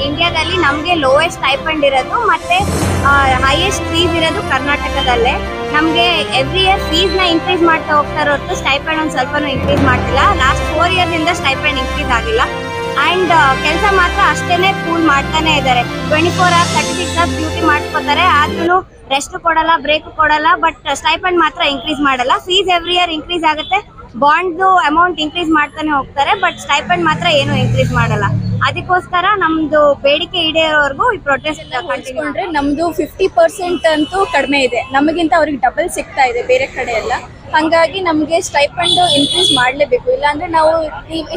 ಇಂಡಿಯಾದಲ್ಲಿ ನಮಗೆ lowest stipend ಇರೋದು ಮತ್ತೆ ಹೈಯೆಸ್ಟ್ ಫೀಸ್ ಇರೋದು ಕರ್ನಾಟಕದಲ್ಲೇ. ನಮಗೆ ಎವ್ರಿ ಇಯರ್ ಫೀಸ್ ನ ಇನ್ಕ್ರೀಸ್ ಮಾಡ್ತಾ ಹೋಗ್ತಾ ಹೊರತು ಸ್ಟೈಪಂಡ್ ಒಂದು ಸ್ವಲ್ಪನೂ ಇನ್ಕ್ರೀಸ್ ಮಾಡ್ತಿಲ್ಲ. ಲಾಸ್ಟ್ 4 years ಇಂದ ಸ್ಟೈಪಂಡ್ ಇನ್ಕ್ರೀಸ್ ಆಗಿಲ್ಲ. ಅಂಡ್ ಕೆಲಸ ಮಾತ್ರ ಅಷ್ಟೇನೆ ಕೂಲ್ ಮಾಡ್ತಾನೆ ಇದ್ದಾರೆ. 24 hours 36 hours ಡ್ಯೂಟಿ ಮಾಡ್ಕೋತಾರೆ, ಆದ್ರೂ ರೆಸ್ಟ್ ಕೊಡಲ್ಲ, ಬ್ರೇಕ್ ಕೊಡಲ್ಲ. ಬಟ್ ಸ್ಟೈಪಂಡ್ ಮಾತ್ರ ಇನ್ಕ್ರೀಸ್ ಮಾಡಲ್ಲ. ಫೀಸ್ ಎವ್ರಿ ಇಯರ್ ಇನ್ಕ್ರೀಸ್ ಆಗುತ್ತೆ, ಬಾಂಡ್ ಅಮೌಂಟ್ ಇನ್ಕ್ರೀಸ್ ಮಾಡ್ತಾನೆ ಹೋಗ್ತಾರೆ, ಬಟ್ ಸ್ಟೈಪಂಡ್ ಮಾತ್ರ ಏನು ಇನ್ಕ್ರೀಸ್ ಮಾಡಲ್ಲ. ಅದಕ್ಕೋಸ್ಕರ ನಮ್ದು ಬೇಡಿಕೆ ಈಡೇರೋವರೆಗೂ ಈ ಪ್ರೊಟೆಸ್ಟ್ ಕಂಡುಕೊಂಡ್ರೆ ನಮ್ದು 50% ಅಂತೂ ಕಡಿಮೆ ಇದೆ, ನಮಗಿಂತ ಅವ್ರಿಗೆ ಡಬಲ್ ಸಿಗ್ತಾ ಇದೆ ಬೇರೆ ಕಡೆ ಎಲ್ಲ. ಹಾಗಾಗಿ ನಮಗೆ ಸ್ಟೈಪಂಡ್ ಇನ್ಕ್ರೀಸ್ ಮಾಡಲೇಬೇಕು, ಇಲ್ಲಾಂದ್ರೆ ನಾವು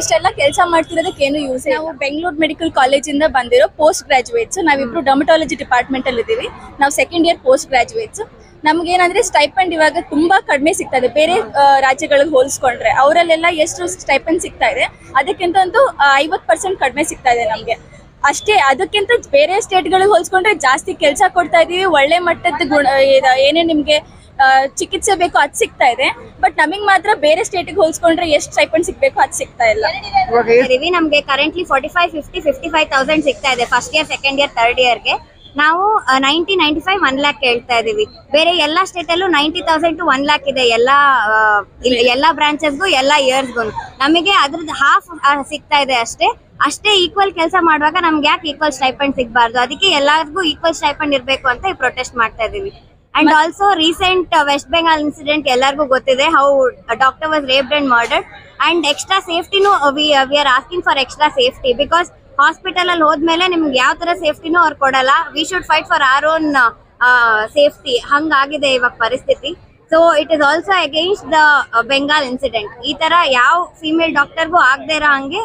ಇಷ್ಟೆಲ್ಲ ಕೆಲಸ ಮಾಡ್ತಿರೋದಕ್ಕೆ ಏನು ಯೂಸ್. ನಾವು ಬೆಂಗಳೂರು ಮೆಡಿಕಲ್ ಕಾಲೇಜಿಂದ ಬಂದಿರೋ ಪೋಸ್ಟ್ ಗ್ರಾಜುಯೇಟ್ಸ್, ನಾವಿಬ್ರು ಡರ್ಮಟಾಲಜಿ ಡಿಪಾರ್ಟ್ಮೆಂಟ್ ಅಲ್ಲಿ ಇದ್ದೀವಿ. ನಾವು 2nd year ಪೋಸ್ಟ್ ಗ್ರಾಜುಯೇಟ್ಸ್. ನಮ್ಗೇನಂದ್ರೆ ಸ್ಟೈಪಂಡ್ ಇವಾಗ ತುಂಬಾ ಕಡಿಮೆ ಸಿಗ್ತಾ ಇದೆ ಬೇರೆ ರಾಜ್ಯಗಳಿಗೆ ಹೋಲಿಸ್ಕೊಂಡ್ರೆ. ಅವರಲ್ಲೆಲ್ಲ ಎಷ್ಟು ಸ್ಟೈಪಂಡ್ ಸಿಗ್ತಾ ಇದೆ ಅದಕ್ಕಿಂತ ಅಂತೂ 50% ಕಡಿಮೆ ಸಿಗ್ತಾ ಇದೆ ನಮಗೆ ಅಷ್ಟೇ. ಅದಕ್ಕಿಂತ ಬೇರೆ ಸ್ಟೇಟ್ಗಳಿಗೆ ಹೋಲಿಸ್ಕೊಂಡ್ರೆ ಜಾಸ್ತಿ ಕೆಲಸ ಕೊಡ್ತಾ ಇದೀವಿ, ಒಳ್ಳೆ ಮಟ್ಟದ ಏನೇ ನಿಮ್ಗೆ ಚಿಕಿತ್ಸೆ ಬೇಕು ಅದು ಸಿಗ್ತಾ ಇದೆ. ಬಟ್ ನಮಗ್ ಮಾತ್ರ ಬೇರೆ ಸ್ಟೇಟಿಗೆ ಹೋಲಿಸ್ಕೊಂಡ್ರೆ ಎಷ್ಟು ಸ್ಟೈಪಂಡ್ ಸಿಗ್ಬೇಕು ಅದು ಸಿಗ್ತಾ ಇಲ್ಲ. ನಮ್ಗೆ ಕರೆಂಟ್ಲಿ 45, 50, 55,000 ಸಿಗ್ತಾ ಇದೆ first year, 2nd year, 3rd yearಗೆ. ನಾವು 90, 95, 1 lakh ಕೇಳ್ತಾ ಇದೀವಿ. ಬೇರೆ ಎಲ್ಲಾ ಸ್ಟೇಟ್ ಅಲ್ಲೂ 90,000 to 1 lakh ಇದೆ, ಎಲ್ಲಾ ಬ್ರಾಂಚಸ್ಗೂ ಎಲ್ಲಾ ಇಯರ್ಸ್ಗೂ. ನಮಗೆ ಅದ್ರದ್ದು ಹಾಫ್ ಸಿಗ್ತಾ ಇದೆ ಅಷ್ಟೇ ಈಕ್ವಲ್ ಕೆಲಸ ಮಾಡುವಾಗ ನಮ್ಗೆ ಯಾಕೆ ಈಕ್ವಲ್ ಸ್ಟೈಪಂಡ್ ಸಿಗಬಾರ್ದು? ಅದಕ್ಕೆ ಎಲ್ಲರಿಗೂ ಈಕ್ವಲ್ ಸ್ಟೈಪಂಡ್ ಇರಬೇಕು ಅಂತ ಈ ಪ್ರೊಟೆಸ್ಟ್ ಮಾಡ್ತಾ ಇದೀವಿ. And also recent West Bengal incident ಎಲ್ಲರಿಗೂ ಗೊತ್ತಿದೆ, how doctor was raped and murdered. And extra ಸೇಫ್ಟಿನೂ we are asking for extra safety, because hospital ಅಲ್ಲಿ ಹೋದ್ಮೇಲೆ ನಿಮ್ಗೆ ಯಾವ ತರ ಸೇಫ್ಟಿನೂ ಅವ್ರು ಕೊಡಲ್ಲ. We should fight for our own safety. ಹಂಗಾಗಿದೆ ಇವಾಗ ಪರಿಸ್ಥಿತಿ. So it is also against the Bengal incident. ಈ ತರ ಯಾವ ಫಿಮೇಲ್ ಡಾಕ್ಟರ್ಗೂ ಆಗದೆ ಇರೋ ಹಂಗೆ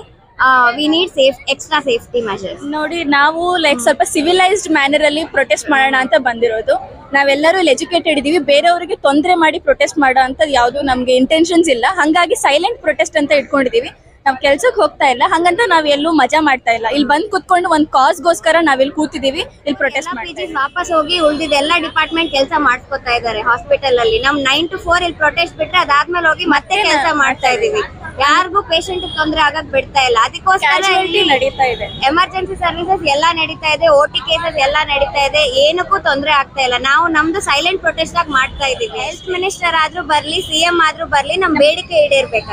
we need extra safety measures. ನೋಡಿ, ನಾವು ಸ್ವಲ್ಪ ಸಿವಿಲೈಸ್ಡ್ ಮ್ಯಾನರ್ ಅಲ್ಲಿ ಪ್ರೊಟೆಸ್ಟ್ ಮಾಡೋಣ ಅಂತ ಬಂದಿರೋದು. ನಾವೆಲ್ಲರೂ ಇಲ್ಲಿ ಎಜುಕೇಟೆಡ್ ಇದೀವಿ, ಬೇರೆಯವರಿಗೆ ತೊಂದರೆ ಮಾಡಿ ಪ್ರೊಟೆಸ್ಟ್ ಮಾಡೋ ಅಂತ ಯಾವ್ದು ನಮ್ಗೆ ಇಂಟೆನ್ಷನ್ಸ್ ಇಲ್ಲ. ಹಂಗಾಗಿ ಸೈಲೆಂಟ್ ಪ್ರೊಟೆಸ್ಟ್ ಅಂತ ಇಟ್ಕೊಂಡಿದೀವಿ. ನಾವ್ ಕೆಲ್ಸಕ್ಕೆ ಹೋಗ್ತಾ ಇಲ್ಲ, ಹಂಗಂತ ನಾವ್ ಎಲ್ಲೂ ಮಜಾ ಮಾಡ್ತಾ ಇಲ್ಲ. ಇಲ್ಲಿ ಬಂದ್ ಕುತ್ಕೊಂಡು ಒಂದ್ ಕಾಸ್ಗೋಸ್ಕರ ನಾವಿಲ್ಲಿ ಕೂತಿದೀವಿ, ಇಲ್ಲಿ ಪ್ರೊಟೆಸ್ಟ್ ಮಾಡಿ ವಾಪಸ್ ಹೋಗಿ ಉಳಿದಿದ್ದ ಎಲ್ಲಾ ಡಿಪಾರ್ಟ್ಮೆಂಟ್ ಕೆಲಸ ಮಾಡ್ಕೋತಾ ಇದಾರೆ ಹಾಸ್ಪಿಟಲ್ ಅಲ್ಲಿ. ನಮ್ 9 to 4 ಇಲ್ಲಿ ಪ್ರೊಟೆಸ್ಟ್ ಬಿಟ್ರೆ ಅದಾದ್ಮೇಲೆ ಹೋಗಿ ಮತ್ತೆ ಕೆಲಸ ಮಾಡ್ತಾ ಇದೀವಿ. ಯಾರಿಗೂ ಪೇಷಂಟ್ ತೊಂದರೆ ಆಗಕ್ ಬಿಡ್ತಾ ಇಲ್ಲ. ಅದಕ್ಕೋಸ್ಕರ ನಡೀತಾ ಇದೆ. ಎಮರ್ಜೆನ್ಸಿ ಸರ್ವಿಸಸ್ ಎಲ್ಲಾ ನಡೀತಾ ಇದೆ, OT ಕೇಸಸ್ ಎಲ್ಲಾ ನಡೀತಾ ಇದೆ, ಏನಕ್ಕೂ ತೊಂದರೆ ಆಗ್ತಾ ಇಲ್ಲ. ನಾವು ನಮ್ದು ಸೈಲೆಂಟ್ ಪ್ರೊಟೆಸ್ಟ್ ಆಗಿ ಮಾಡ್ತಾ ಇದೀವಿ. ಹೆಲ್ತ್ ಮಿನಿಸ್ಟರ್ ಆದ್ರೂ ಬರ್ಲಿ, CM ಆದ್ರೂ ಬರ್ಲಿ, ನಮ್ ಬೇಡಿಕೆ ಈಡೇರ್ಬೇಕು.